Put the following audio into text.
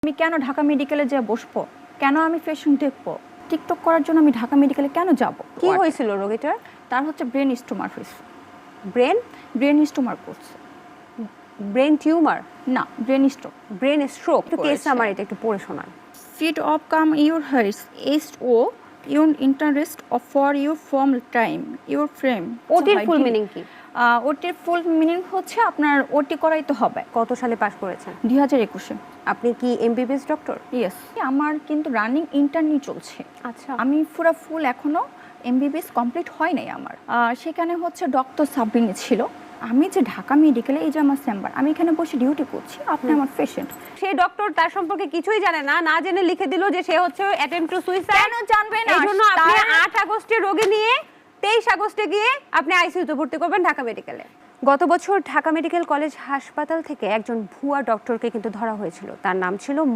আমি কেন ঢাকা মেডিকেলে যে বসবো, কেন আমি পেশেন্ট দেখবো, টিকটক করার জন্য আমি ঢাকা মেডিকেলে কেন যাব? কি হয়েছিল রোগীটার? তার হচ্ছে ব্রেন স্টোমার হয়েছে। ব্রেন স্টোমার করছে। ব্রেন টিউমার না, ব্রেন স্ট্রোক। Brain stroke. একটু কেস করেছে। সামারি এটা একটু পড়ে শোনান। ফিট অফ কাম ইউর হার্স এস্ট ও your interest of for your form time your frame. ওটির ফুল মিনিং কি? ওটির ফুল মিনিং হচ্ছে আপনার ওটি করাই তো হবে। কত সালে পাস করেছেন? 2021-এ। আপনি কি এমবিবিএস ডক্টর? ইয়েস। আমার কিন্তু রানিং ইন্টার্নি চলছে। আচ্ছা, আমি পুরো ফুল এখনো এমবিবিএস কমপ্লিট হয় নাই আমার। সেখানে হচ্ছে ডক্টর সাবরিনী ছিল। আমি যে ঢাকা মেডিকেলে, এই যে আমার চেম্বার, আমি এখানে বসে ডিউটি করছি, আপনি আমার পেশেন্ট। সেই ডক্টর তার সম্পর্কে কিছুই জানে না, না জেনে লিখে দিল যে সে হচ্ছে অ্যাটেম্পট টু সুইসাইড। কেন জানবে না? এইজন্য আপনি 8 আগস্টে রোগী নিয়ে 23 আগস্টে গিয়ে আপনি আইসিইউতে ভর্তি করবেন ঢাকা মেডিকেলে। গত বছর ঢাকা মেডিকেল কলেজ হাসপাতাল থেকে একজন ভুয়া ডক্টরকে কিন্তু ধরা হয়েছিল। তার নাম ছিল